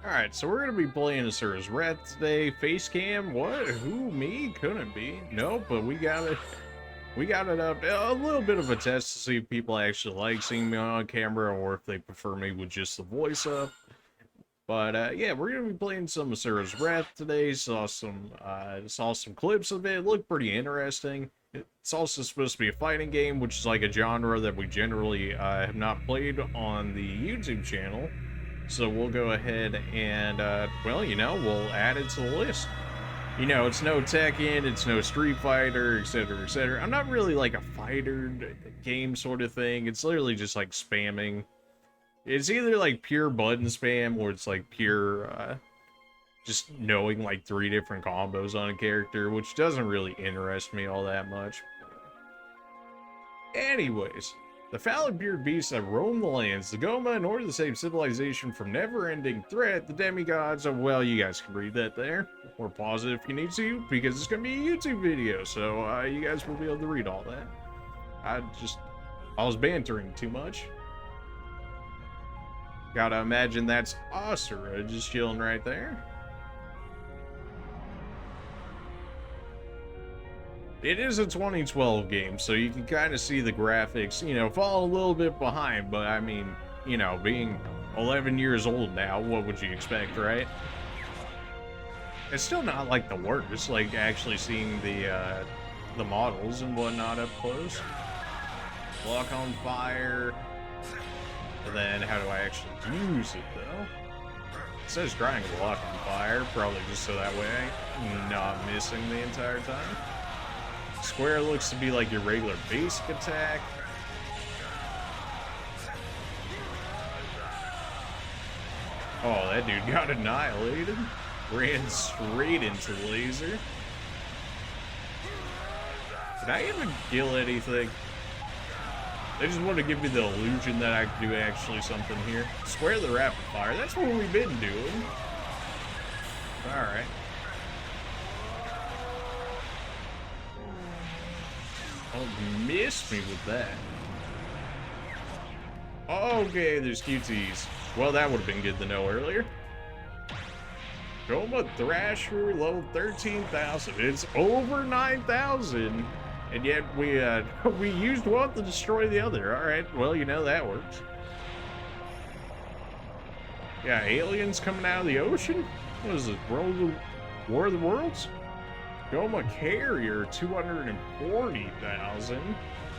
Alright, so we're gonna be playing Asura'S today. Face cam, what? Who, me? Couldn't be. Nope, but we got it. We got it up. A little bit of a test to see if people actually like seeing me on camera or if they prefer me with just the voice up. But yeah, we're gonna be playing some Asura'S today. Saw some clips of it. It looked pretty interesting. It's also supposed to be a fighting game, which is like a genre that we generally have not played on the YouTube channel. So we'll go ahead and, well, we'll add it to the list. It's no Tekken, it's no Street Fighter, etc., etc. I'm not really like a fighter game sort of thing. It's literally just like spamming. It's either like pure button spam or it's like pure, just knowing like 3 different combos on a character, which doesn't really interest me all that much. Anyways. The phallic-bearded beasts that roam the lands, the Goma, in order to save civilization from never-ending threat, the demigods, well, you guys can read that there, or pause it if you need to, because it's going to be a YouTube video, so you guys will be able to read all that. I was bantering too much. Gotta imagine that's Asura just chilling right there. It is a 2012 game, so you can kind of see the graphics, fall a little bit behind, but I mean, being 11 years old now, what would you expect, right? It's still not like the worst, like actually seeing the models and whatnot up close. Block on fire. And then how do I actually use it though? It says triangle block on fire, probably just so that way I'm not missing the entire time. Square looks to be like your regular basic attack. Oh, that dude got annihilated. Ran straight into the laser. Did I even kill anything? They just want to give me the illusion that I can do actually something here. Square the rapid fire. That's what we've been doing. Alright. Oh, missed me with that. Okay, there's QTs. Well, that would have been good to know earlier. Goma Thrasher, level 13,000. It's over 9,000. And yet we used one to destroy the other. Alright, well, that works. Yeah, aliens coming out of the ocean? What is it, War of the Worlds? Goma Carrier, 240,000.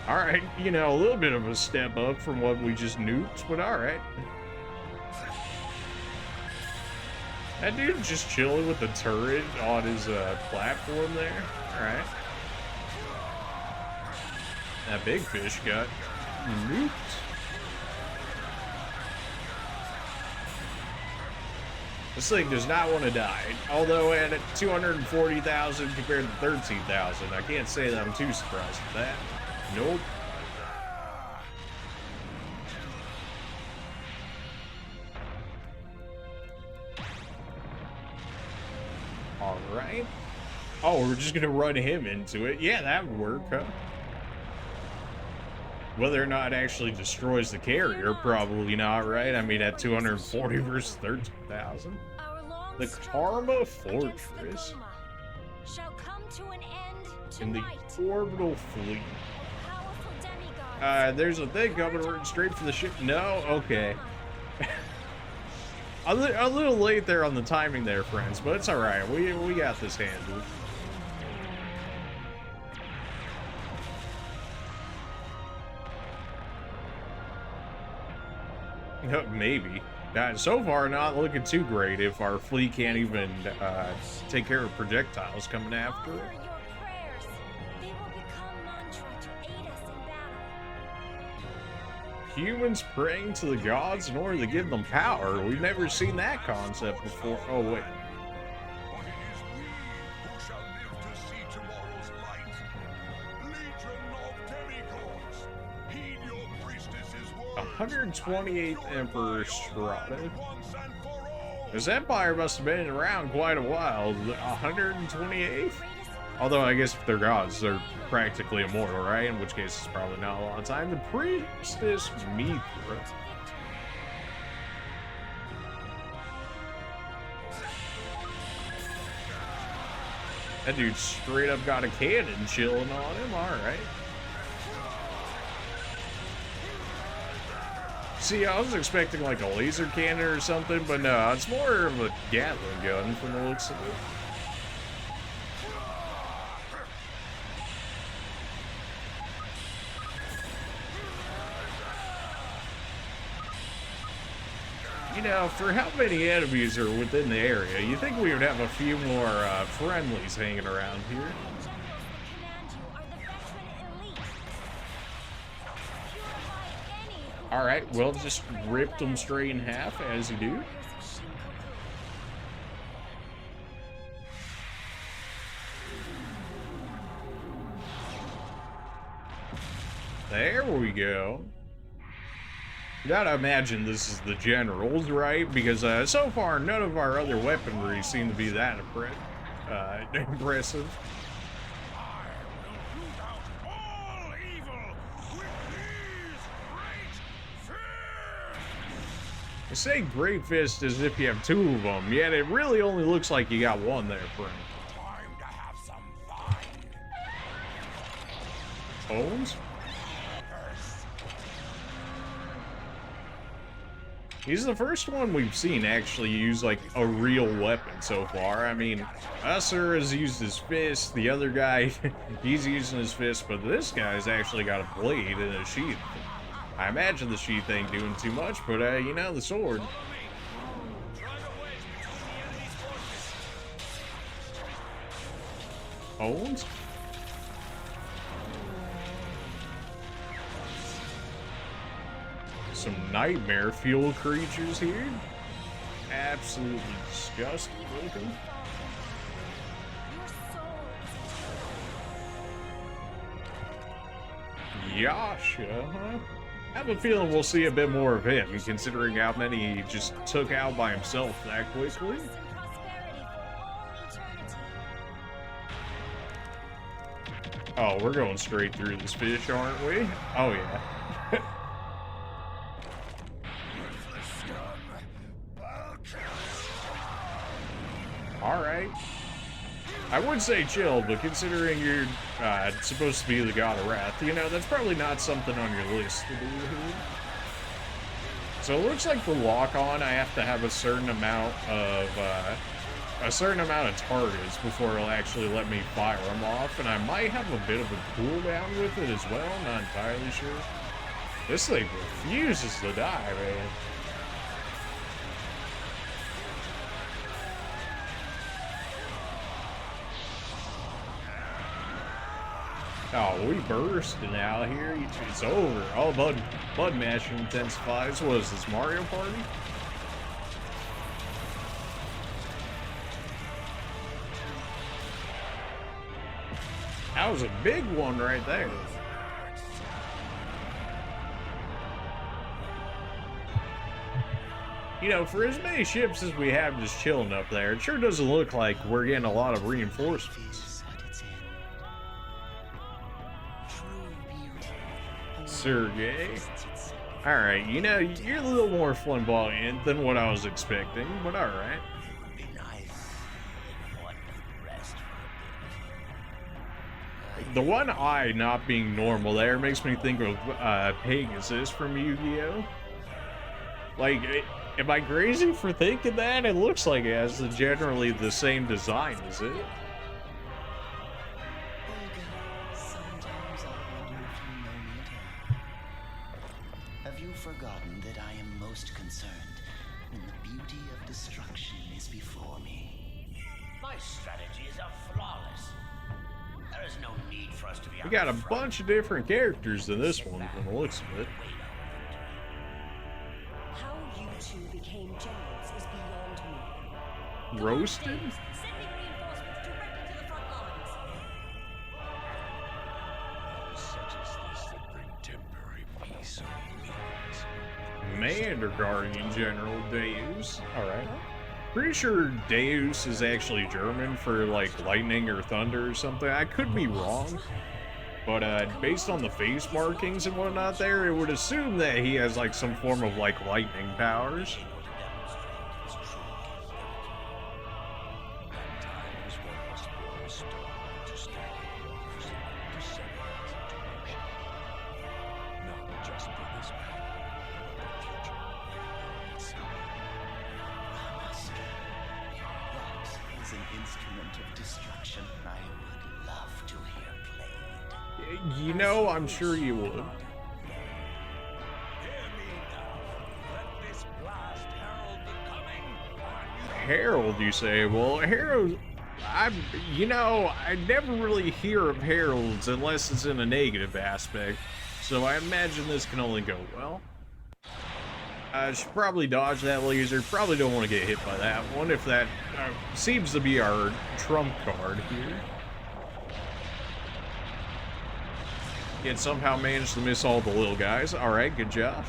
Alright, a little bit of a step up from what we just nuked, but alright. That dude just chilling with the turret on his platform there. Alright. That big fish got nuked. This thing does not want to die. Although at 240,000 compared to 13,000, I can't say that I'm too surprised at that. Nope. Alright. Oh, we're just gonna run him into it. Yeah, that would work, huh? Whether or not it actually destroys the carrier, probably not, right? I mean, at 240 versus 13,000. The Karma Fortress. Shall come to an end in the orbital fleet. There's a thing coming straight for the ship. No? Okay. a little late there on the timing there, friends, but it's alright. We got this handled. Maybe. So far, not looking too great if our fleet can't even take care of projectiles coming after it. Humans praying to the gods in order to give them power. We've never seen that concept before. Oh, wait. (128th Emperor Strata). This empire must have been around quite a while. 128th? Although I guess if they're gods, they're practically immortal, right? In which case it's probably not a lot of time. The Priestess Mithra. That dude straight up got a cannon chilling on him. Alright. See, I was expecting like a laser cannon or something, but no, it's more of a Gatling gun from the looks of it. You know, for how many enemies are within the area, you think we would have a few more friendlies hanging around here. Alright, well, just ripped them straight in half, as you do. There we go. You gotta imagine this is the generals, right? Because so far, none of our other weaponry seem to be that impressive. I say Great Fist as if you have two of them, yet it really only looks like you got one there, friend. Time to have some fun. Owens? He's the first one we've seen actually use like a real weapon so far. I mean, Asura'S used his fist, the other guy, he's using his fist, but this guy's actually got a blade and a sheath. I imagine the sheath ain't doing too much, but you know, the sword. Owens? Some nightmare fuel creatures here. Absolutely disgusting looking. Yasha, huh? I have a feeling we'll see a bit more of him, considering how many he just took out by himself that quickly. Oh, we're going straight through this fish, aren't we? Oh, yeah. Alright. I would say chill, but considering you're supposed to be the god of wrath, you know, that's probably not something on your list to do here. So it looks like for lock-on, I have to have a certain amount of targets before it'll actually let me fire them off, and I might have a bit of a cooldown with it as well, not entirely sure. This thing refuses to die, man. Oh, we bursting out here. It's over. Oh, Blood Mashing intensifies. What is this, Mario Party? That was a big one right there. You know, for as many ships as we have just chilling up there, it sure doesn't look like we're getting a lot of reinforcements. Sergey. Alright, you know, you're a little more flamboyant than what I was expecting, but alright. The one eye not being normal there makes me think of Pegasus from Yu-Gi-Oh! Like, am I crazy for thinking that? It looks like it has generally the same design as it. Forgotten that I am most concerned when the beauty of destruction is before me. My strategy is flawless. There is no need for us to be. We got a bunch of different characters in this one from the looks of it. How you two became generals is beyond me. Roasted? Sending reinforcements directly to the front lines. Such as this that bring temporary peace. Commander Guardian General Deus. Alright. Pretty sure Deus is actually German for like lightning or thunder or something. I could be wrong. But based on the face markings and whatnot there, it would assume that he has like some form of like lightning powers. is an instrument of destruction I would love to hear played. You know, I'm sure you would. Hear me now. Let this blast herald the coming on you. Herald, you say? Well, Herald, you know, I never really hear of heralds unless it's in a negative aspect, so I imagine this can only go well. I should probably dodge that laser. Probably don't want to get hit by that one, if that seems to be our trump card here. Yet somehow managed to miss all the little guys. Alright, good job.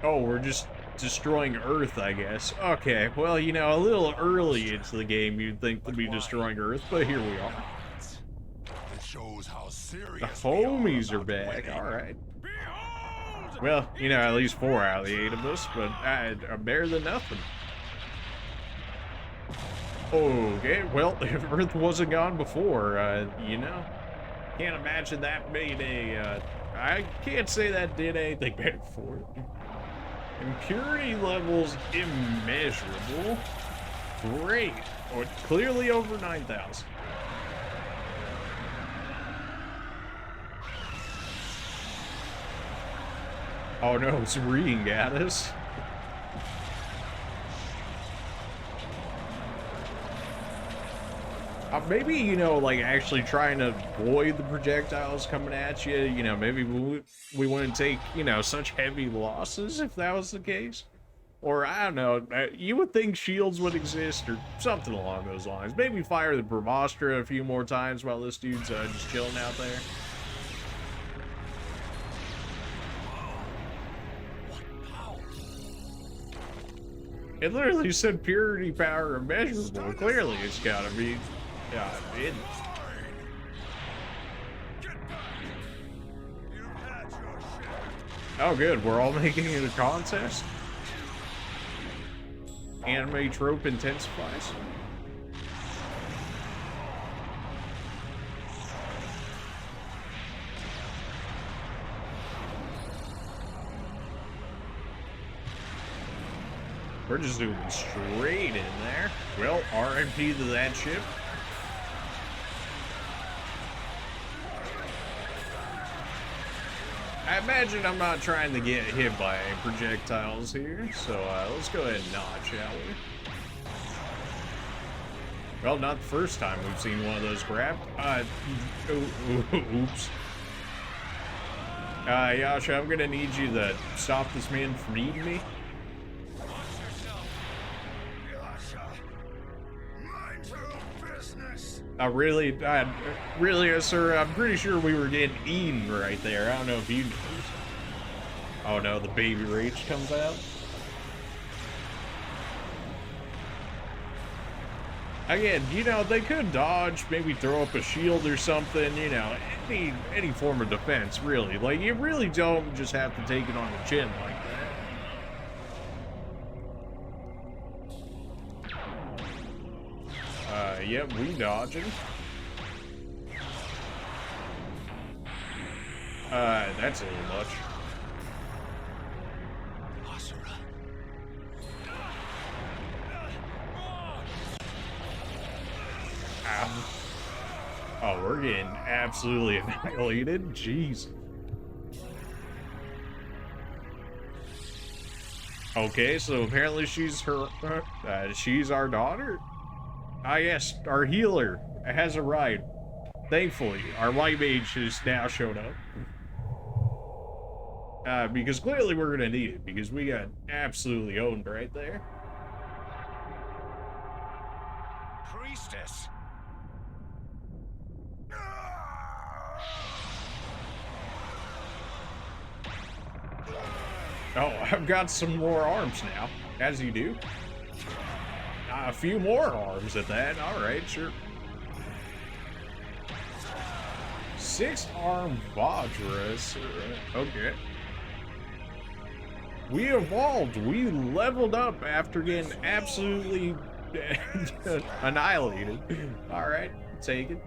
Oh, we're just destroying Earth, I guess. Okay, well, you know, a little early into the game you'd think to be destroying Earth, but here we are. It shows how serious The homies are back, alright. Well, you know, at least 4 out of the 8 of us, but I'm better than nothing. Okay, well, if Earth wasn't gone before, you know, can't imagine that made a, I can't say that did anything better for it. Impurity levels immeasurable. Great. Oh, it's clearly over 9,000. Oh no, it's reading at us. Maybe, you know, like actually trying to avoid the projectiles coming at you, you know, maybe we wouldn't take, you know, such heavy losses if that was the case. Or, I don't know, you would think shields would exist or something along those lines. Maybe fire the Brahmastra a few more times while this dude's just chilling out there. It literally said purity power immeasurable. Clearly it's gotta be. Yeah, it. Oh good, we're all making it a contest? Anime trope intensifies. We're just doing straight in there. Well, RIP to that ship. I imagine I'm not trying to get hit by projectiles here, so let's go ahead and nod, shall we? Well, not the first time we've seen one of those grabbed. Oops. Yasha, I'm gonna need you to stop this man from eating me. Really, sir, I'm pretty sure we were getting eaten right there. I don't know if you noticed. Oh no, the baby rage comes out. Again, you know, they could dodge, maybe throw up a shield or something, you know, any form of defense, really. Like, you really don't just have to take it on the chin like that. Yep, we dodging. That's a little much. Asura. Ow. Oh, we're getting absolutely annihilated. Jeez. Okay, so apparently she's she's our daughter? Ah yes, our healer has arrived. Thankfully, our light mage has now showed up. Because clearly we're gonna need it, because we got absolutely owned right there. Priestess. Oh, I've got some more arms now, as you do. A few more arms at that. Alright, sure. 6-arm Asura'S. Okay. We evolved. We leveled up after getting absolutely annihilated. Alright, take it.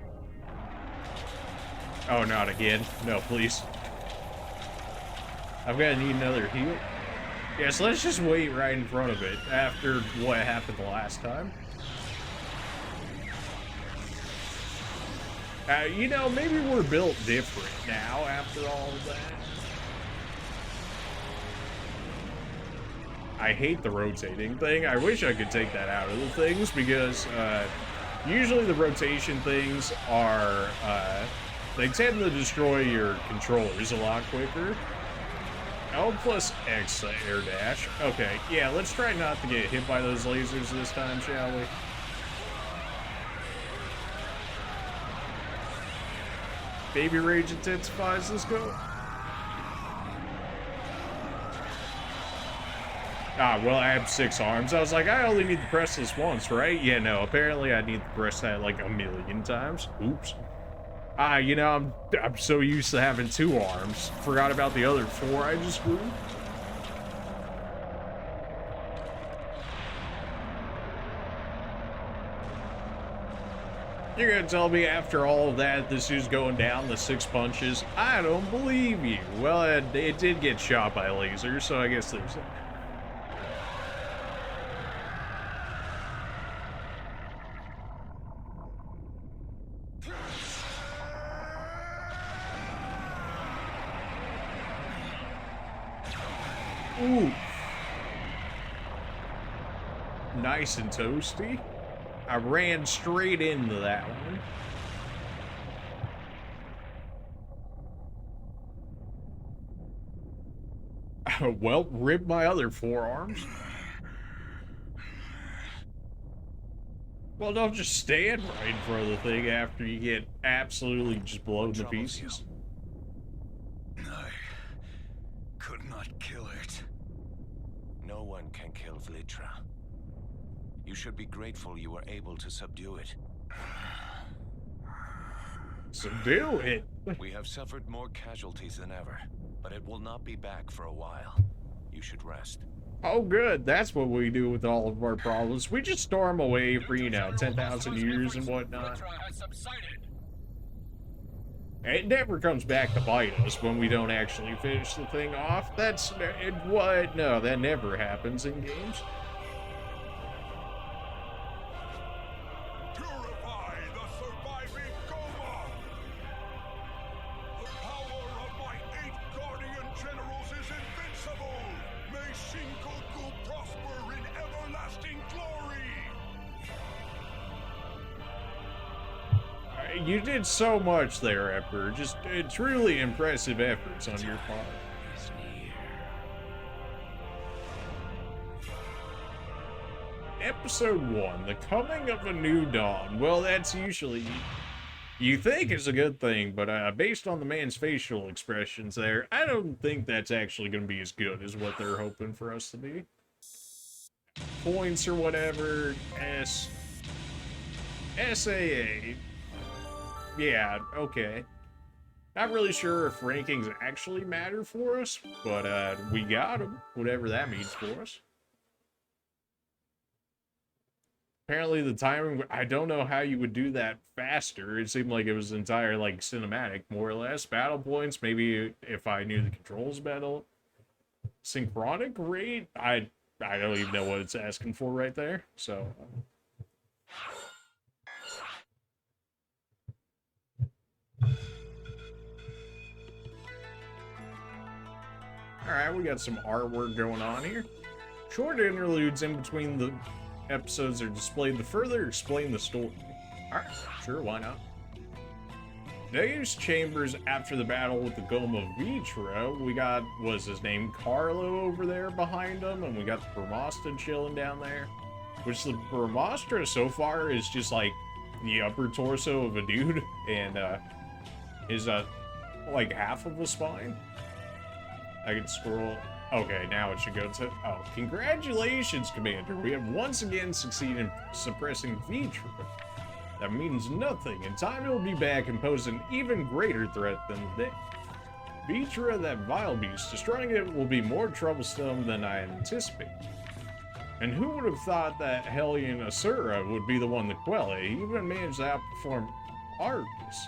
Oh, not again. No, please. I'm gonna need another heal. Yeah, so let's just wait right in front of it after what happened the last time. You know, maybe we're built different now after all of that. I hate the rotating thing. I wish I could take that out of the things because usually the rotation things are, they tend to destroy your controllers a lot quicker. L plus X air dash. Okay, yeah, let's try not to get hit by those lasers this time, shall we? Baby rage intensifies, let's go. Ah, well, I have 6 arms. I was like, I only need to press this once, right? Yeah, no, apparently I need to press that like a million times. Oops. Ah, you know, I'm so used to having 2 arms. Forgot about the other 4 I just grew. You're gonna tell me after all of that, this is going down the 6 punches? I don't believe you. Well, it did get shot by lasers, so I guess there's... Ooh. Nice and toasty. I ran straight into that one. Well, ripped my other 4 arms. Well, don't just stand right in front of the thing after you get absolutely just blown to pieces. I could not kill it. No one can kill Vlitra. You should be grateful you were able to subdue it. Subdue it? We have suffered more casualties than ever, but it will not be back for a while. You should rest. Oh, good. That's what we do with all of our problems. We just storm away for, you know, 10,000 years and whatnot. It never comes back to bite us when we don't actually finish the thing off. That's... what? No, that never happens in games. Purify the surviving Goma! The power of my 8 guardian generals is invincible! May Shinkoku prosper in everlasting glory! You did so much there, Emperor. Just truly impressive efforts on your part. Episode 1, The Coming of a New Dawn. Well, that's usually... you think it's a good thing, but based on the man's facial expressions there, I don't think that's actually going to be as good as what they're hoping for us to be. Points or whatever, SAA. Yeah, okay. Not really sure if rankings actually matter for us, but we got them, whatever that means for us. Apparently the timing, I don't know how you would do that faster. It seemed like it was entire, like, cinematic, more or less. Battle points, maybe if I knew the controls better. Synchronic rate? I don't even know what it's asking for right there, so... Alright, we got some artwork going on here. Short interludes in between the episodes are displayed to further explain the story. Alright, sure, why not? Deus Chambers after the battle with the Goma Vitra. We got, what's his name, Carlo over there behind him, and we got the Brahmastra chilling down there. Which the Brahmastra so far is just like the upper torso of a dude, and is like half of a spine. I can scroll. Okay, now it should go to... oh, congratulations, Commander. We have once again succeeded in suppressing Vitra. That means nothing. In time, it will be back and pose an even greater threat than today. Vitra, that vile beast, destroying it will be more troublesome than I anticipated. And who would have thought that Hellion Asura would be the one to quell it? He even managed to outperform Argus.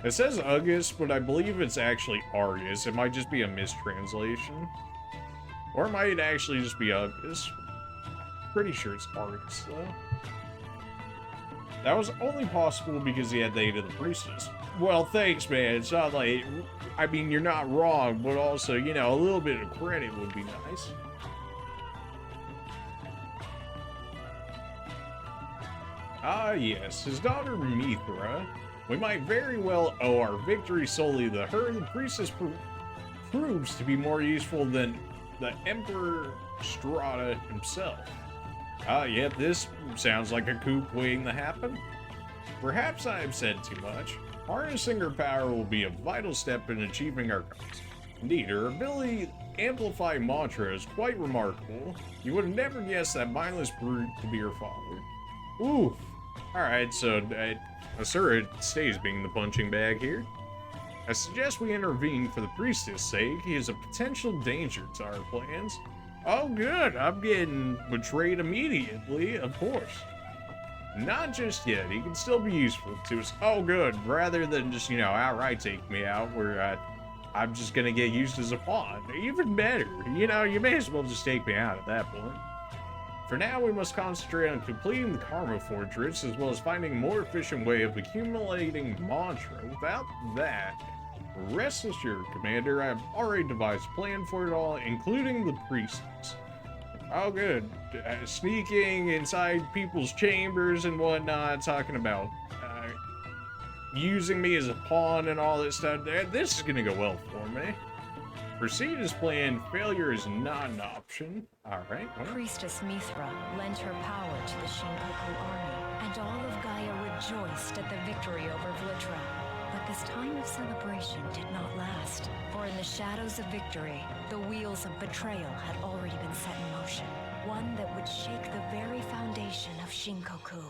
It says Ugus, but I believe it's actually Argus. It might just be a mistranslation. Or it might actually just be Ugas. Pretty sure it's Argus, though. That was only possible because he had Theta the Priestess. Well, thanks, man. It's not like... I mean, you're not wrong, but also, you know, a little bit of credit would be nice. Ah, yes. His daughter, Mithra. We might very well owe our victory solely to her. The Priestess proves to be more useful than the Emperor Strata himself. Ah, yep, this sounds like a coup waiting to happen. Perhaps I have said too much. Harnessing her power will be a vital step in achieving our goals. Indeed, her ability to amplify mantra is quite remarkable. You would have never guessed that mindless brute to be her father. Oof. Alright, so Asura stays being the punching bag here. I suggest we intervene for the priestess' sake. He is a potential danger to our plans. Oh good, I'm getting betrayed immediately, of course. Not just yet, he can still be useful to us. Oh good, rather than just, you know, outright take me out where I'm just gonna get used as a pawn. Even better, you know, you may as well just take me out at that point. For now, we must concentrate on completing the Karma Fortress, as well as finding a more efficient way of accumulating mantra. Without that, rest assured, Commander, I have already devised a plan for it all, including the priestess. Oh, good. Sneaking inside people's chambers and whatnot, talking about using me as a pawn and all this stuff. This is gonna go well for me. Proceed as planned. Failure is not an option. Alright, well. Priestess Mithra lent her power to the Shinkoku army, and all of Gaia rejoiced at the victory over Vlitra. But this time of celebration did not last, for in the shadows of victory, the wheels of betrayal had already been set in motion, one that would shake the very foundation of Shinkoku.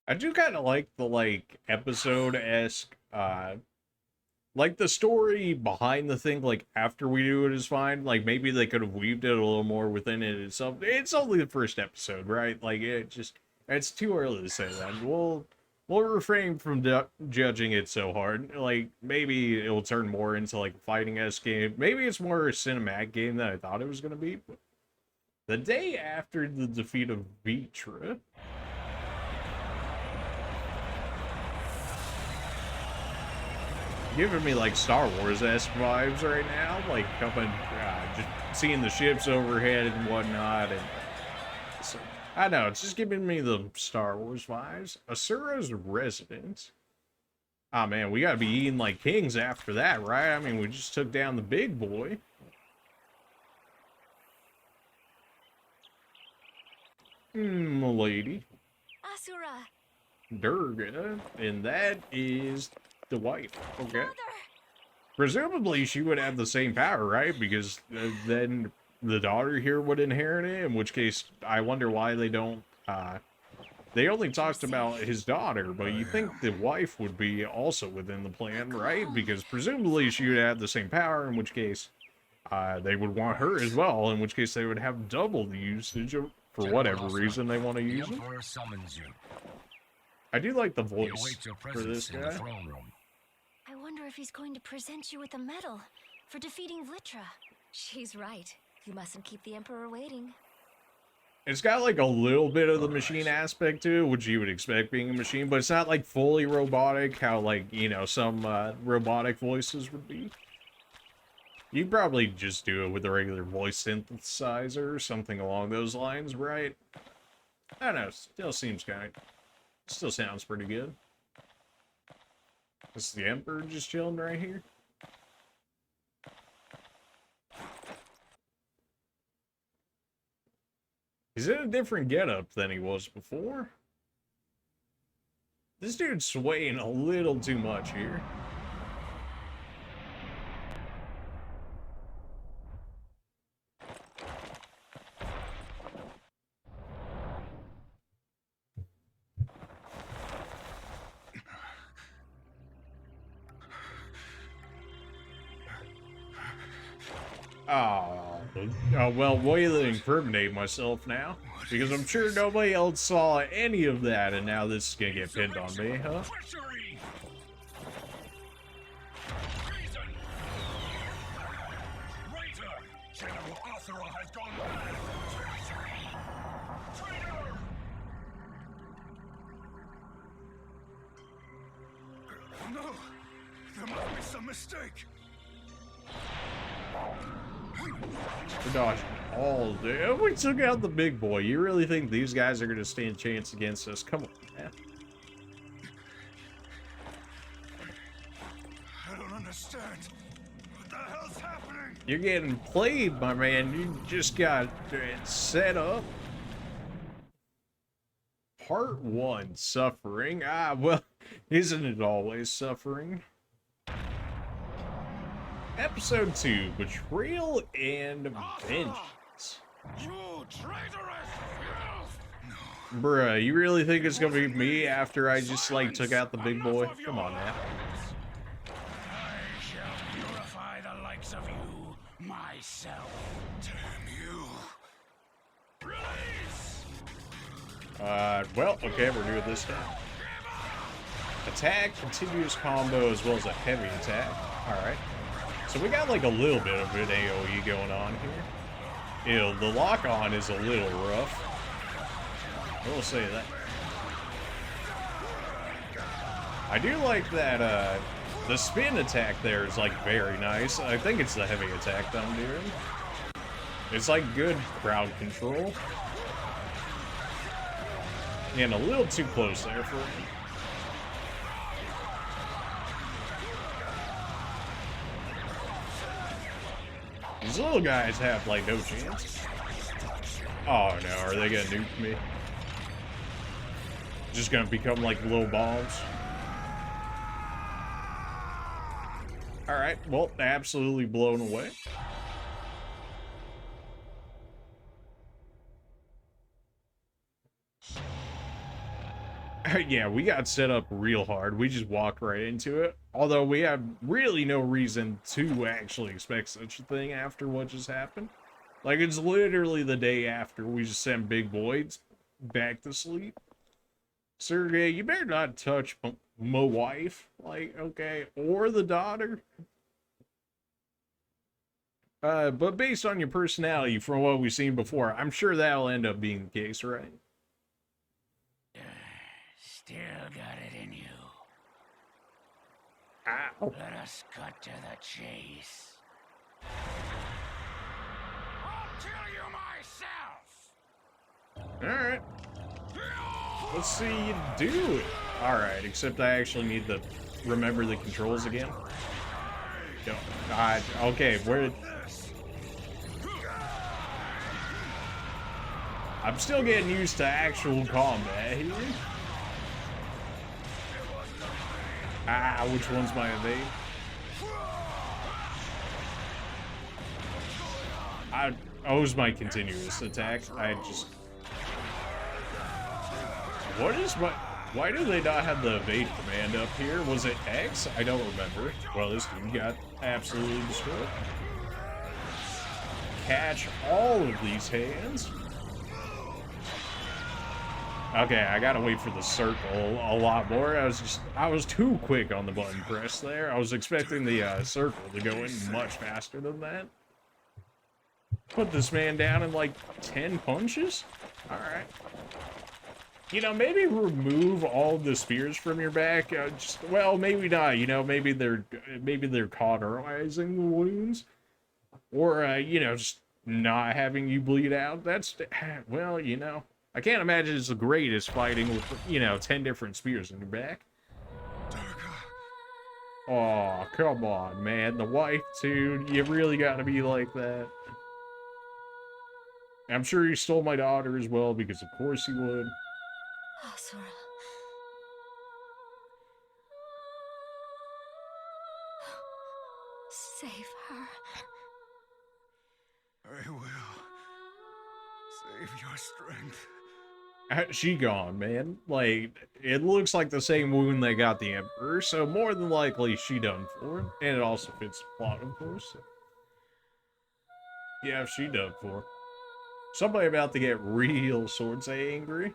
I do kind of like the, episode-esque, like, the story behind the thing, like, after we do it is fine. Like, maybe they could have weaved it a little more within it itself. It's only the first episode, right? Like, it's too early to say that. We'll refrain from judging it so hard. Like, maybe it'll turn more into, like, a fighting-esque game. Maybe it's more a cinematic game than I thought it was going to be. But the day after the defeat of Vitra... Giving me like Star Wars-esque vibes right now, like coming, just seeing the ships overhead and whatnot, and so, I know, it's just giving me the Star Wars vibes. Asura's residence. Oh man, we gotta be eating like kings after that, right? I mean, we just took down the big boy. Milady. Asura! Durga, and that is the wife. Okay. Father! Presumably she would have the same power, right? Because then the daughter here would inherit it, in which case I wonder why they don't, they only talked about his daughter, but you think the wife would be also within the plan, right? Because presumably she would have the same power, in which case they would want her as well, in which case they would have double the usage of, for whatever reason they want to use it. I do like the voice for this guy. I wonder if he's going to present you with a medal for defeating Vlitra. She's right. You mustn't keep the Emperor waiting. It's got like a little bit of the machine aspect to it, which you would expect being a machine, but it's not like fully robotic, how like, you know, some robotic voices would be. You'd probably just do it with a regular voice synthesizer or something along those lines, right? I don't know, still seems still sounds pretty good. This is the Emperor just chilling right here. He's in a different getup than he was before. This dude's swaying a little too much here. Well, way to incriminate myself now, because I'm sure nobody else saw any of that, and now this is gonna get pinned on me, huh? Asura has gone mad! Traitor! No! There must be some mistake! We're dodging all day. We took out the big boy. You really think these guys are going to stand a chance against us? Come on, man. I don't understand. What the hell's happening? You're getting played, my man. You just got set up. Part 1, suffering. Ah, well, isn't it always suffering? Episode 2, Betrayal and Vengeance. You traitorous filth! Bruh, you really think it's gonna be me after I just, like, took out the big boy? Come on, man. I shall purify the likes of you myself. Damn you! Release! Well, okay, we're doing this now. Attack, continuous combo, as well as a heavy attack. Alright. So we got like a little bit of an AoE going on here. Ew, the lock-on is a little rough. I will say that. I do like that, the spin attack there is like very nice. I think it's the heavy attack that I'm doing. It's like good crowd control. And a little too close there for me. These little guys have, like, no chance. Oh, no. Are they gonna nuke me? Just gonna become, like, little bombs? Alright. Well, absolutely blown away. Yeah, we got set up real hard. We just walked right into it. Although we have really no reason to actually expect such a thing after what just happened. Like, it's literally the day after we just sent Big Boyd back to sleep. Sergey, you better not touch my wife. Like, okay, or the daughter. But based on your personality from what we've seen before, I'm sure that'll end up being the case, right? Still got it in you. Ow. Let us cut to the chase. I'll kill you myself! Alright. Let's see you do it. Alright, except I actually need to remember the controls again. Go. Okay, where... I'm still getting used to actual combat here. Which one's my evade? I was my continuous attack. I just... What is my... Why do they not have the evade command up here? Was it X? I don't remember. Well, this dude got absolutely destroyed. Catch all of these hands. Okay, I gotta wait for the circle a lot more. I was too quick on the button press there. I was expecting the circle to go in much faster than that. Put this man down in like 10 punches? Alright. You know, maybe remove all the spears from your back. Well, maybe not. You know, maybe they're cauterizing the wounds. Or, you know, just not having you bleed out. That's, well, you know. I can't imagine it's the greatest fighting with, you know, 10 different spears in your back. Oh, come on, man. The wife, too. You really gotta be like that. I'm sure he stole my daughter as well, because of course he would. Asura. Save her. I will. Save your strength. She gone, man. Like, it looks like the same wound that got the Emperor, so more than likely she done for. And it also fits the plot, of course. So. Yeah, she done for. Somebody about to get real sword say angry.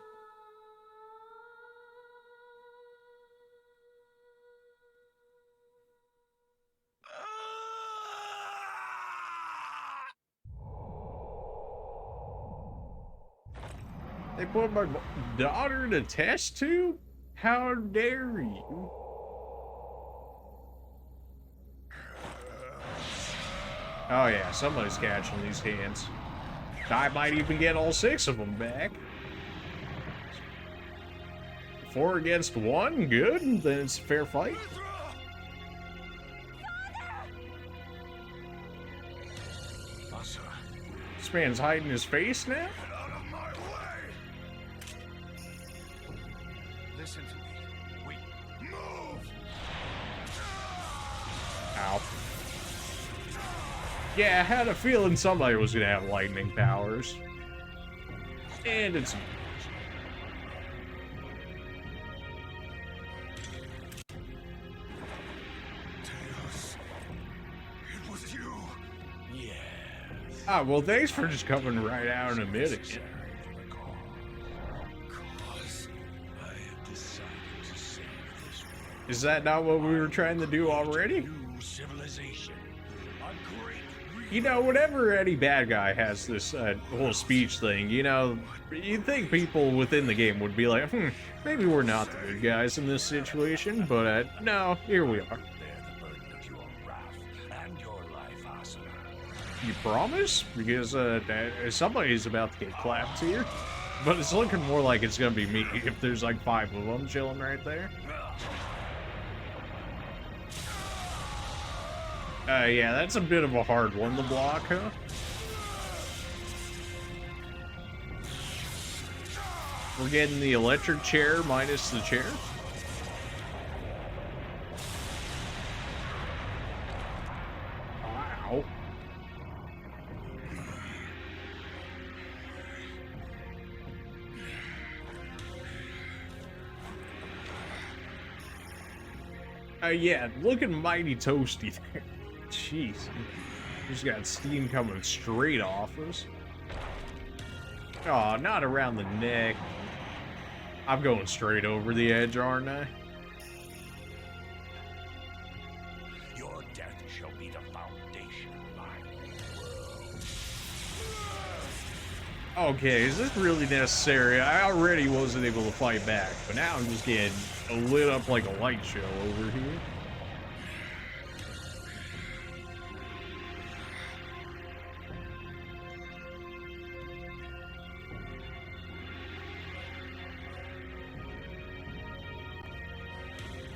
They put my daughter to test tube? How dare you? Oh yeah, somebody's catching these hands. I might even get all 6 of them back. 4 against 1, good, then it's a fair fight. This man's hiding his face now? Get out of my way! Listen to me. Wait. Move! Ow. Yeah, I had a feeling somebody was gonna have lightning powers. And it's... Tails. It was you. Yes. Ah, well, thanks for just coming right out and admitting it. Because I have decided to save this world. Is that not what we were trying to do already? New civilization. A great You know, whenever any bad guy has this whole speech thing, you know, you'd think people within the game would be like, maybe we're not the good guys in this situation, but no, here we are. bear the burden of your wrath and your life, Asura. You promise? Because somebody's about to get clapped here. But it's looking more like it's gonna be me if there's like 5 of them chilling right there. Yeah, that's a bit of a hard one to block, huh? We're getting the electric chair minus the chair. Wow. Yeah, looking mighty toasty there. Jeez. Just got steam coming straight off us. Oh, not around the neck. I'm going straight over the edge, aren't I? Your death shall be the foundation of my world. Okay, is this really necessary? I already wasn't able to fight back, but now I'm just getting lit up like a light show over here.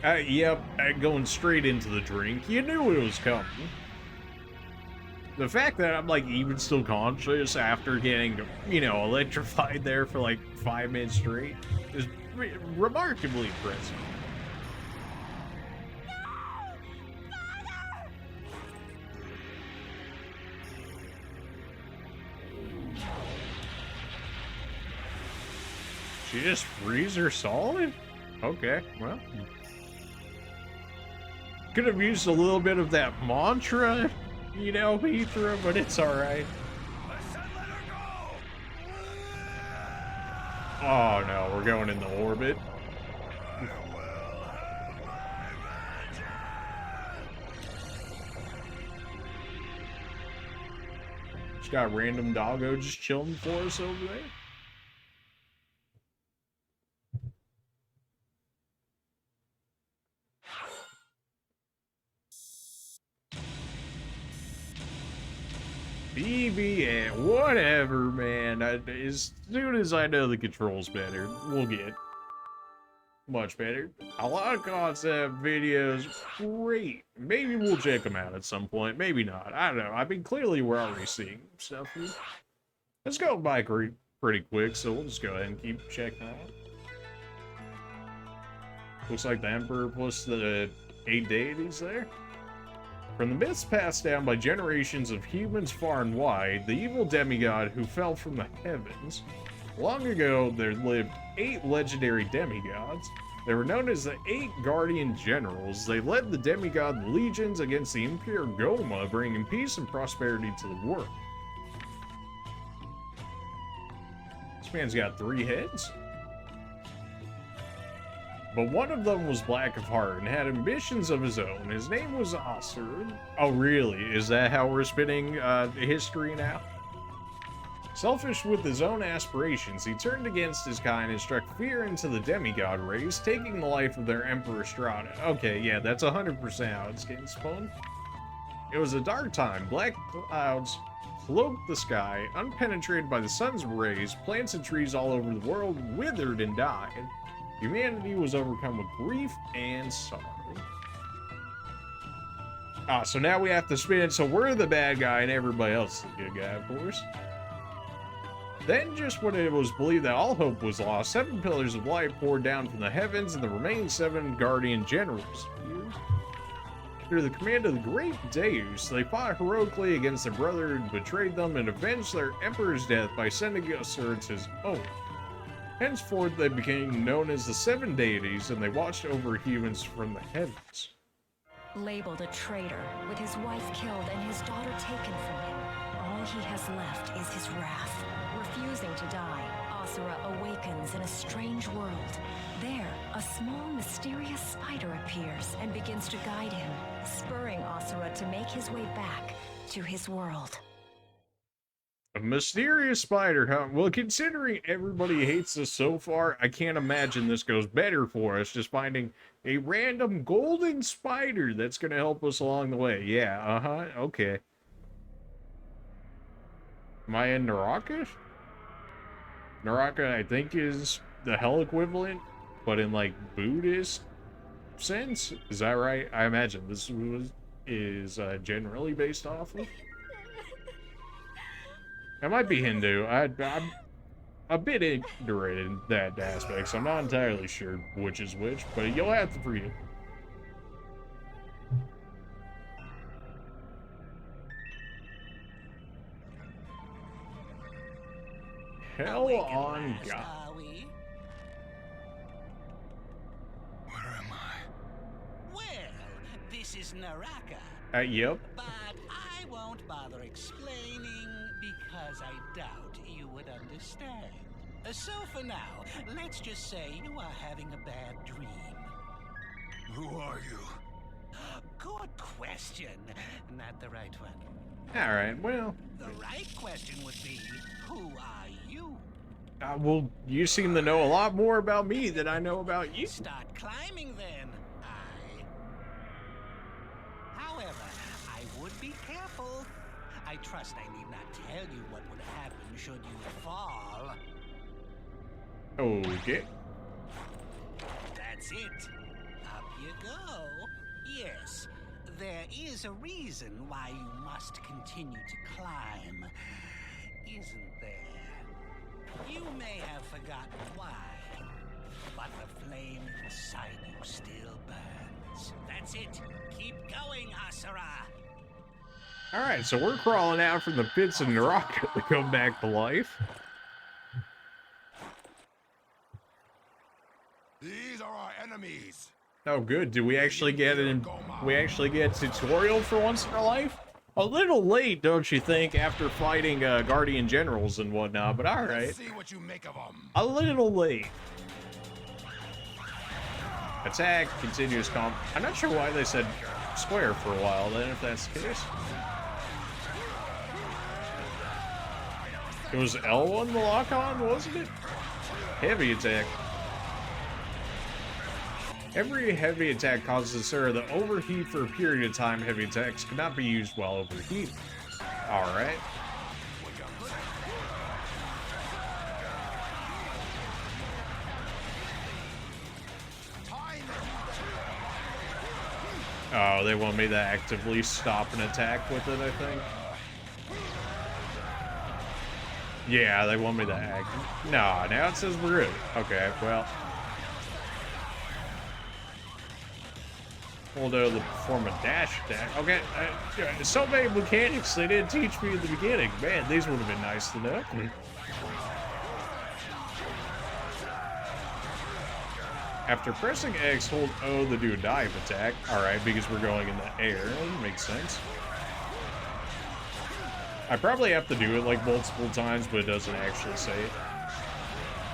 Yep, going straight into the drink. You knew it was coming. The fact that I'm, like, even still conscious after getting, you know, electrified there for, like, 5 minutes straight is remarkably impressive. She just freeze her solid? Okay, well. Could have used a little bit of that mantra, you know, Petra, but it's alright. Oh no, we're going into orbit. Just got random doggo just chilling for us over there. BBA, whatever, man. As soon as I know the controls better, we'll get much better. A lot of concept videos, great. Maybe we'll check them out at some point. Maybe not. I don't know. I mean, clearly we're already seeing stuff here. Let's go by pretty quick, so we'll just go ahead and keep checking out. Looks like the Emperor plus the 8 deities there. From the myths passed down by generations of humans far and wide, the evil demigod who fell from the heavens. Long ago, there lived 8 legendary demigods. They were known as the 8 guardian generals. They led the demigod legions against the Impure Goma, bringing peace and prosperity to the world. This man's got 3 heads. But one of them was black of heart and had ambitions of his own. His name was Asura'S. Oh, really? Is that how we're spinning history now? Selfish with his own aspirations, he turned against his kind and struck fear into the demigod race, taking the life of their Emperor Strata. Okay, yeah, that's 100% how it's getting spun. It was a dark time. Black clouds cloaked the sky, unpenetrated by the sun's rays. Plants and trees all over the world withered and died. Humanity was overcome with grief and sorrow. Ah, so now we have to spin it, so we're the bad guy and everybody else is the good guy, of course. Then, just when it was believed that all hope was lost, 7 pillars of light poured down from the heavens, and the remaining 7 guardian generals appeared. Under the command of the great Deus, they fought heroically against their brother who betrayed them and avenged their emperor's death by sending Asura'S his own. Henceforth, they became known as the 7 deities, and they watched over humans from the heavens. Labeled a traitor, with his wife killed and his daughter taken from him, all he has left is his wrath. Refusing to die, Asura awakens in a strange world. There, a small, mysterious spider appears and begins to guide him, spurring Asura to make his way back to his world. A mysterious spider, huh? Well, considering everybody hates us so far, I can't imagine this goes better for us, just finding a random golden spider that's going to help us along the way. Yeah, okay. Am I in Naraka? Naraka, I think, is the hell equivalent, but in, like, Buddhist sense? Is that right? I imagine this is generally based off of. It might be Hindu. I'm a bit ignorant in that aspect, so I'm not entirely sure which is which, but you'll have to forgive. Hell on God. Where am I? Well, this is Naraka. Yep. But I won't bother explaining because I doubt you would understand. So for now, let's just say you are having a bad dream. Who are you? Good question. Not the right one. Alright, well. The right question would be, who are you? Well, you seem to know a lot more about me than I know about you. Start climbing then. However, I would be careful. I trust I need not tell you what would happen should you fall. Okay. That's it. Up you go. Yes, there is a reason why you must continue to climb, isn't there? You may have forgotten why, but the flame inside you still burns. That's it. Keep going, Asura. Alright, so we're crawling out from the pits of Naraka to come back to life. These are our enemies. Oh good, do we actually get a tutorial for once in our life? A little late, don't you think, after fighting Guardian Generals and whatnot, but alright. Let's see what you make of them. A little late. Attack, continuous comp. I'm not sure why they said square for a while then, if that's the case. It was L1 the lock-on, wasn't it? Heavy attack. Every heavy attack causes Asura to overheat for a period of time. Heavy attacks cannot be used while overheating. Alright. Oh, they want me to actively stop an attack with it, I think. Yeah, they want me to act. No, now it says we're good. Okay, well. Although to perform a dash attack. Okay, so many mechanics they didn't teach me in the beginning. Man, these would have been nice to know. After pressing X, hold O to do a dive attack. Alright, because we're going in the air. That makes sense. I probably have to do it like multiple times, but it doesn't actually say it.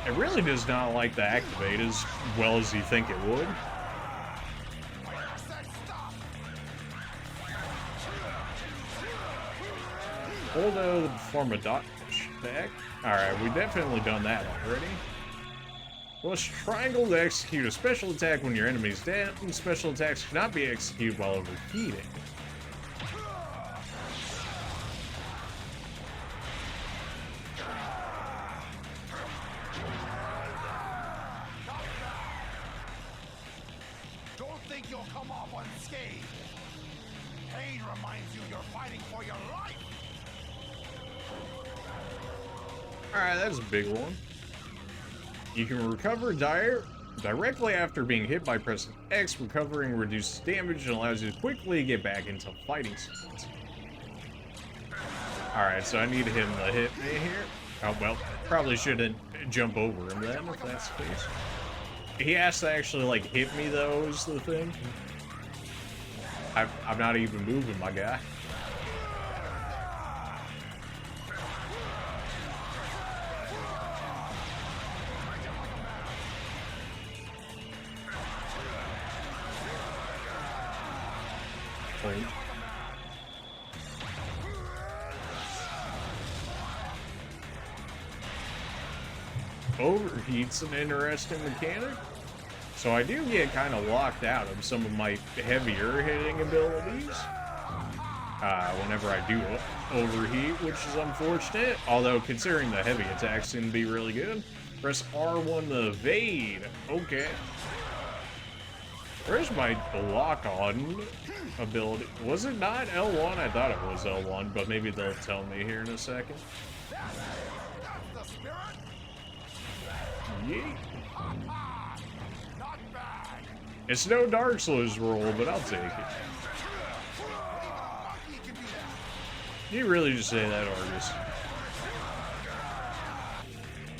It really does not like to activate as well as you think it would. Hold O to perform a dodge. attack. Alright, we've definitely done that already. Push triangle to execute a special attack when your enemy's dead, and special attacks cannot be executed while overheating. Don't think you'll come off unscathed. Pain reminds you you're fighting for your life. Alright, that's a big one. You can recover directly after being hit by pressing X. Recovering reduces damage and allows you to quickly get back into fighting spots. Alright, so I need him to hit me here. Oh, well, probably shouldn't jump over him then, if that's the case. He has to actually, like, hit me, though, is the thing. I'm not even moving, my guy. Overheat's an interesting mechanic. So I do get kind of locked out of some of my heavier hitting abilities whenever I do overheat, which is unfortunate. Although considering the heavy attacks can be really good. Press R1 to evade. Okay. Where's my lock on ability? Was it not L1? I thought it was L1, but maybe they'll tell me here in a second. Yeet. It's no Dark Souls roll, but I'll take it. You really just say that, Argus.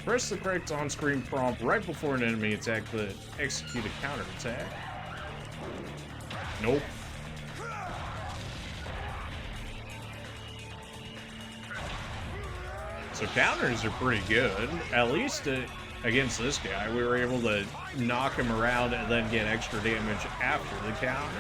Press the correct on-screen prompt right before an enemy attack to execute a counterattack. Nope. So counters are pretty good. At least against this guy, we were able to knock him around and then get extra damage after the counter.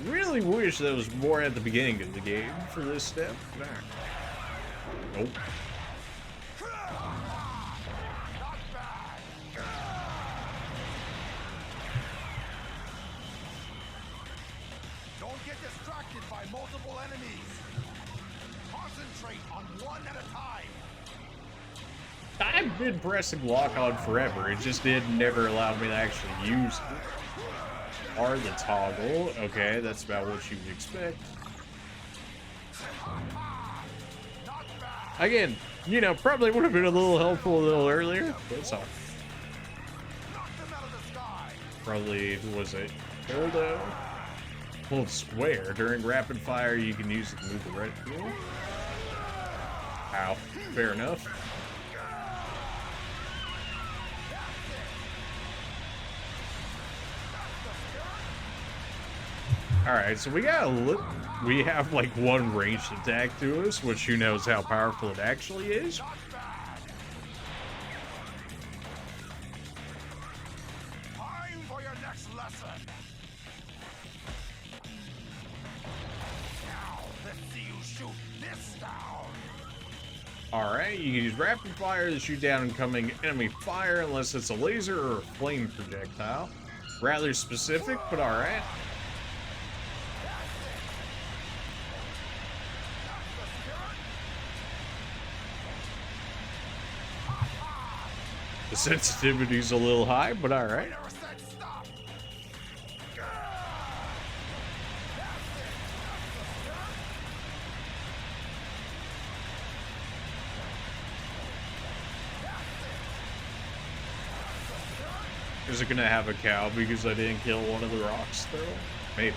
Really wish that was more at the beginning of the game for this step. Nope. Don't get distracted by multiple enemies. Concentrate on one at a time. I've been pressing lock on forever. It just never allowed me to actually use it. Or the toggle. Okay, that's about what you would expect. Again, you know, probably would have been a little helpful a little earlier. But it's all. Probably, was it Hildo? Hold square. During rapid fire, you can use it to move the red fuel. Ow. Fair enough. Alright, so we have like one ranged attack to us, which who knows how powerful it actually is. Time for your next lesson. Now, let's see you shoot this down. Alright, you can use rapid fire to shoot down incoming enemy fire unless it's a laser or a flame projectile. Rather specific, but alright. The sensitivity's a little high, but alright. Is it gonna have a cow because I didn't kill one of the rocks though? Maybe.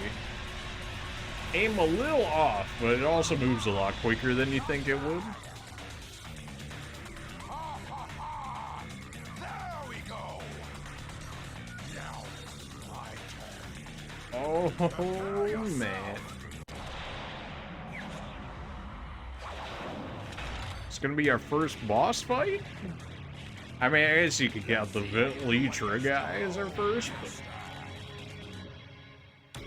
Aim a little off, but it also moves a lot quicker than you think it would. Oh, man. It's gonna be our first boss fight? I mean, I guess you could count the Litra guy as our first, but...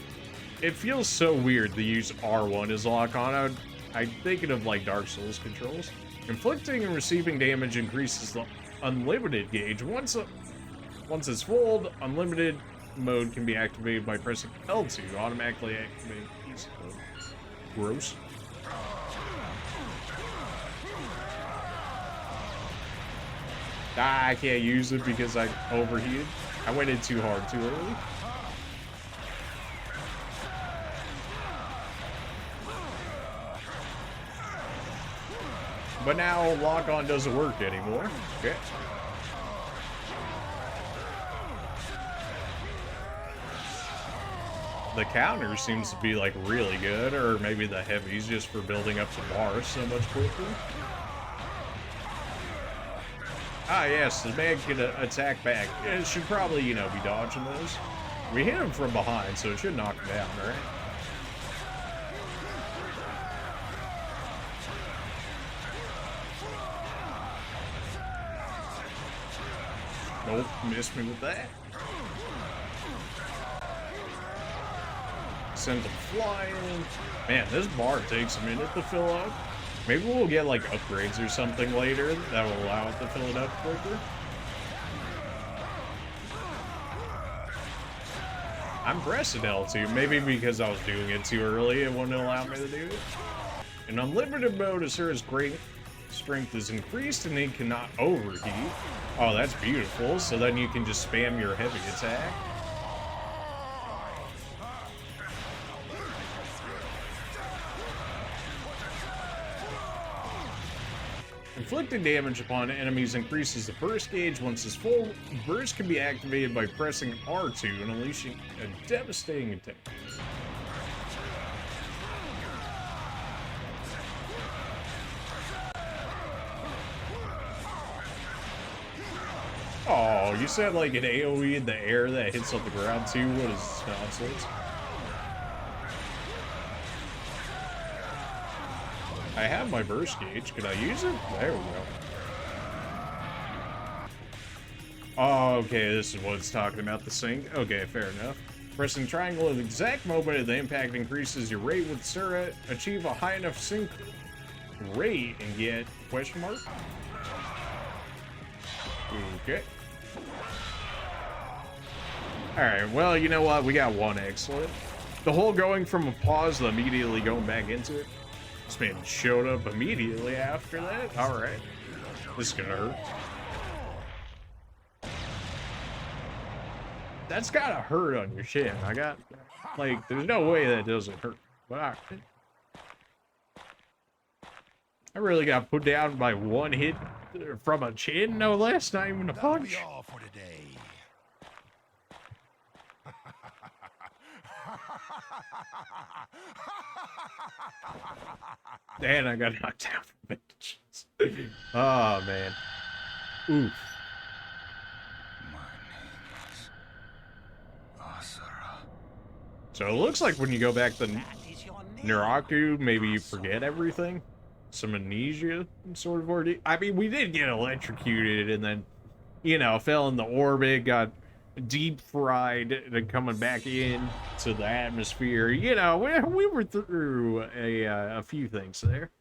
It feels so weird to use R1 as lock on. I'm thinking of like Dark Souls controls. Inflicting and receiving damage increases the unlimited gauge. Once it's full, unlimited mode can be activated by pressing L2. Automatically activate easy mode. Gross. I can't use it because I overheated. I went in too hard too early. But now lock-on doesn't work anymore. Okay. The counter seems to be like really good, or maybe the heavies just for building up the bar so much quicker. Ah, yes, the man can attack back. It should probably, you know, be dodging those. We hit him from behind, so it should knock him down, right? Nope, missed me with that. Send them flying. Man, this bar takes a minute to fill up. Maybe we'll get like upgrades or something later that will allow it to fill it up quicker. I'm pressing L2, maybe because I was doing it too early, it wouldn't allow me to do it. In unlimited mode, Asura'S great strength is increased and it cannot overheat. Oh, that's beautiful. So then you can just spam your heavy attack. Inflicting damage upon enemies increases the burst gauge. Once it's full, burst can be activated by pressing R2 and unleashing a devastating attack. Oh, you said like an AoE in the air that hits on the ground too? What is this nonsense? I have my burst gauge. Can I use it? There we go. Oh, okay, this is what it's talking about, the sync. Okay, fair enough. Pressing triangle at the exact moment of the impact increases your rate with Asura. Achieve a high enough sync rate and get question mark? Okay. Alright, well, you know what? We got one excellent. The whole going from a pause to immediately going back into it. This man showed up immediately after that. Alright. This is gonna hurt. That's gotta hurt on your shin. I got, like, there's no way that doesn't hurt. But alright. I really got put down by one hit from a chin, no less, not even a punch. That'll be all for today. And I got knocked down from bitches. Oh, man. Oof. My name is Asura. So it looks like when you go back to That is your name. Naraku, maybe you forget everything. Some amnesia sort of ordeal. I mean, we did get electrocuted and then, you know, fell in the orbit, got deep fried, and coming back in to the atmosphere. You know, we were through a few things there.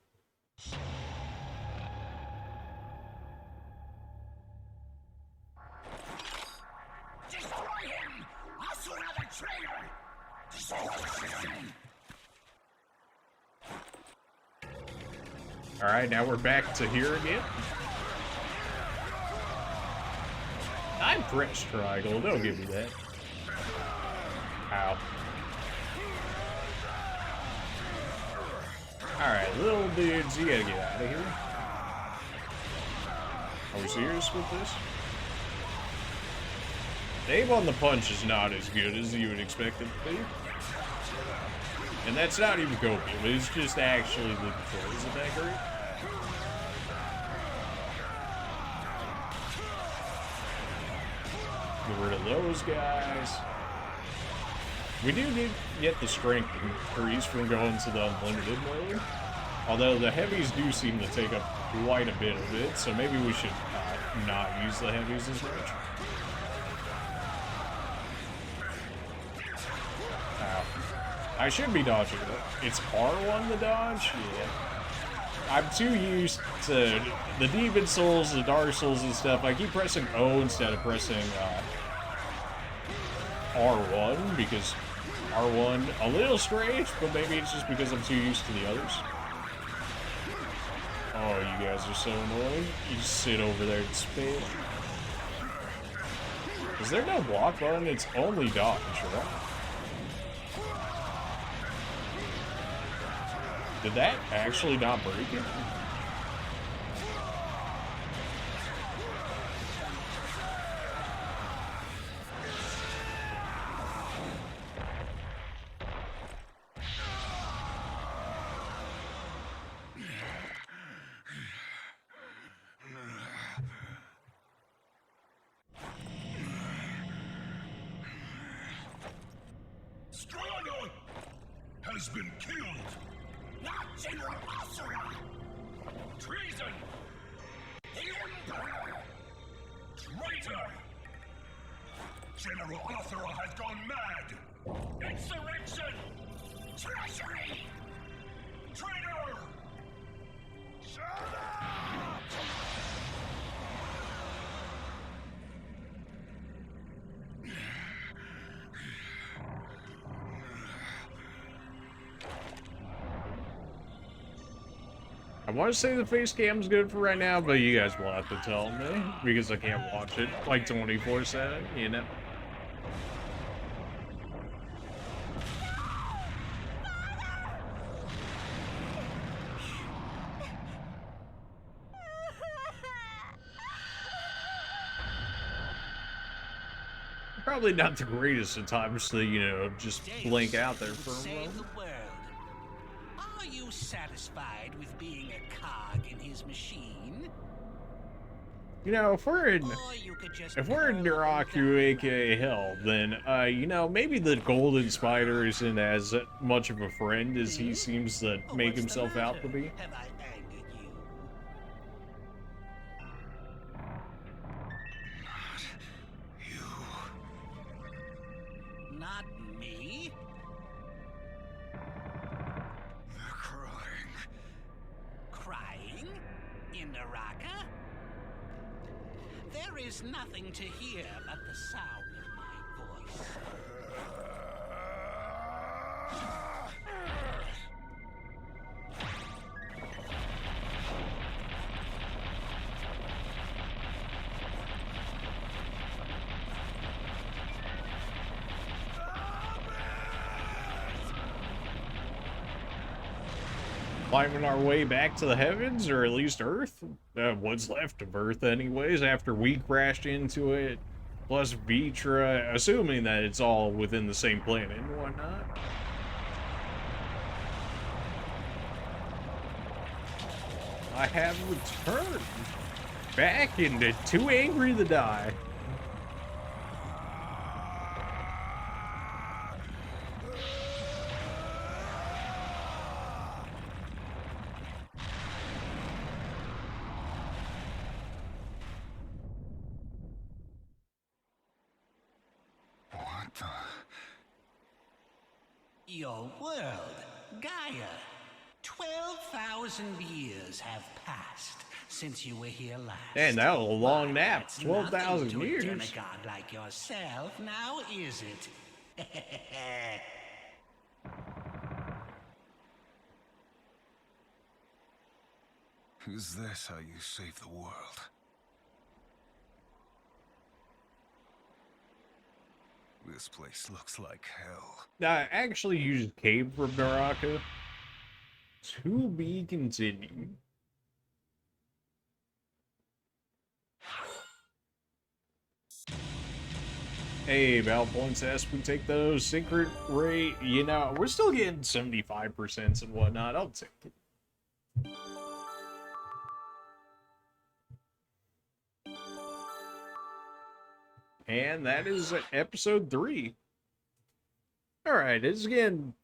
Destroy him! Asura the traitor! Destroy him! All right, now we're back to here again. I'm pressed triangle. Don't give me that. Ow. Alright, little dudes, you gotta get out of here. Are we serious with this? Aim on the punch is not as good as you would expect it to be. And that's not even copium, it's just actually the control. Isn't that great? Get rid of those guys. We do get the strength increase from going to the unlimited mode. Although the heavies do seem to take up quite a bit of it, so maybe we should not use the heavies as much. Ow. I should be dodging it. It's R1 to dodge? Yeah. I'm too used to the Demon Souls, the Dark Souls and stuff. I keep pressing O instead of pressing R1 because R1 a little strange, but maybe it's just because I'm too used to the others. Oh, you guys are so annoying. You just sit over there and spam. Is there no block button? It's only dodge, right? Did that actually not break it? Strana has been killed. Not General Asura! Treason! The Emperor! Traitor! General Asura has gone mad! Insurrection! Treachery! Traitor! Shut up! I want to say the face cam's good for right now, but you guys will have to tell me because I can't watch it like 24/7, you know? Probably not the greatest of times to, you know, just blink out there for a Save moment. the world. Are you satisfied with being a cog in his machine? You know, if we're in Or you could just If we're in curl up and Naraku, die. aka Hell, then, you know, maybe the Golden Spider isn't as much of a friend as he seems to Oh, make what's the himself out to matter? be. Have I angered you? Not me? They're crying. Crying? In Naraka? There is nothing to hear but the sound of my voice. Climbing our way back to the heavens, or at least Earth? What's left of Earth anyways, after we crashed into it. Plus Vitra, assuming that it's all within the same planet and whatnot. I have returned back into Too Angry to Die. What the? Your world, Gaia. 12,000 years have passed since you were here last. Man, that was a long Why, nap. that's 12,000 nothing to a years. demigod like yourself, now is it? Is this how you save the world? This place looks like hell. Actually, you just came from Naraka. To be continued. Hey, Battle Points S, we take those. Secret rate, you know, we're still getting 75% and whatnot. I'll take it. And that is episode 3. Alright, it's again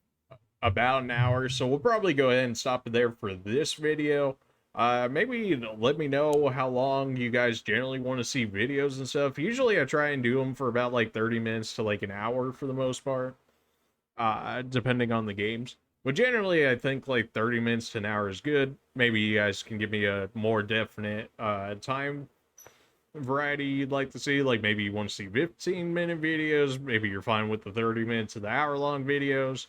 about an hour, so we'll probably go ahead and stop it there for this video. Maybe let me know how long you guys generally want to see videos and stuff. Usually I try and do them for about like 30 minutes to like an hour for the most part. depending on the games. But generally, I think like 30 minutes to an hour is good. Maybe you guys can give me a more definite time variety you'd like to see. Like maybe you want to see 15-minute videos. Maybe you're fine with the 30 minutes to the hour-long videos.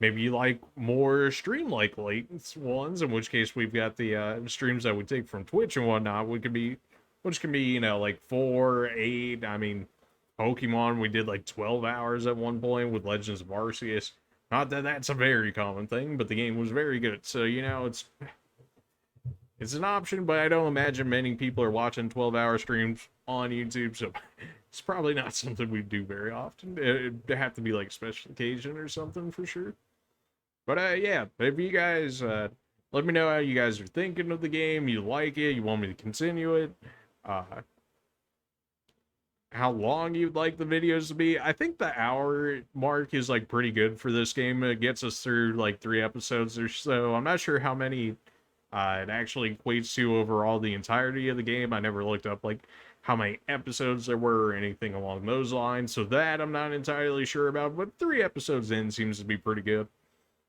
Maybe you like more stream-like late ones, in which case we've got the streams that we take from Twitch and whatnot, which can be, you know, like 4, 8, I mean, Pokemon, we did like 12 hours at one point with Legends of Arceus. Not that that's a very common thing, but the game was very good. So, you know, it's an option, but I don't imagine many people are watching 12-hour streams on YouTube, so it's probably not something we do very often. It'd have to be like a special occasion or something for sure. But yeah, if you guys let me know how you guys are thinking of the game, you like it, you want me to continue it, how long you'd like the videos to be. I think the hour mark is like pretty good for this game. It gets us through like 3 episodes or so. I'm not sure how many it actually equates to overall the entirety of the game. I never looked up like how many episodes there were or anything along those lines, so that I'm not entirely sure about, but 3 episodes in seems to be pretty good.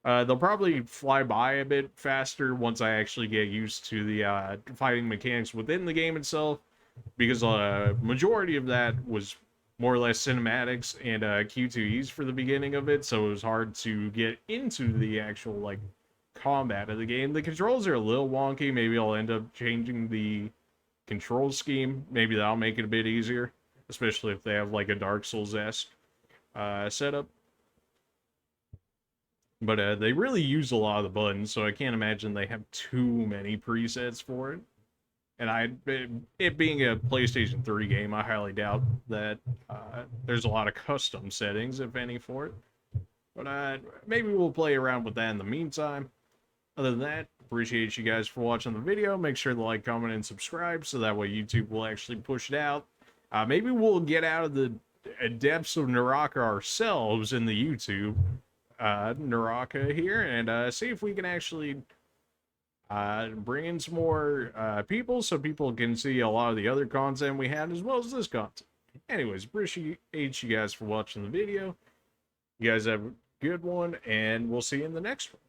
They'll probably fly by a bit faster once I actually get used to the fighting mechanics within the game itself, because majority of that was more or less cinematics and Q2Es for the beginning of it, so it was hard to get into the actual like combat of the game. The controls are a little wonky. Maybe I'll end up changing the control scheme. Maybe that'll make it a bit easier, especially if they have like a Dark Souls-esque setup. But they really use a lot of the buttons, so I can't imagine they have too many presets for it. And it being a PlayStation 3 game, I highly doubt that there's a lot of custom settings, if any, for it. But maybe we'll play around with that in the meantime. Other than that, appreciate you guys for watching the video. Make sure to like, comment, and subscribe, so that way YouTube will actually push it out. Maybe we'll get out of the depths of Naraka ourselves in the YouTube Naraka here, and see if we can actually bring in some more people, so people can see a lot of the other content we had as well as this content. Anyways, appreciate you guys for watching the video. You guys have a good one, and we'll see you in the next one.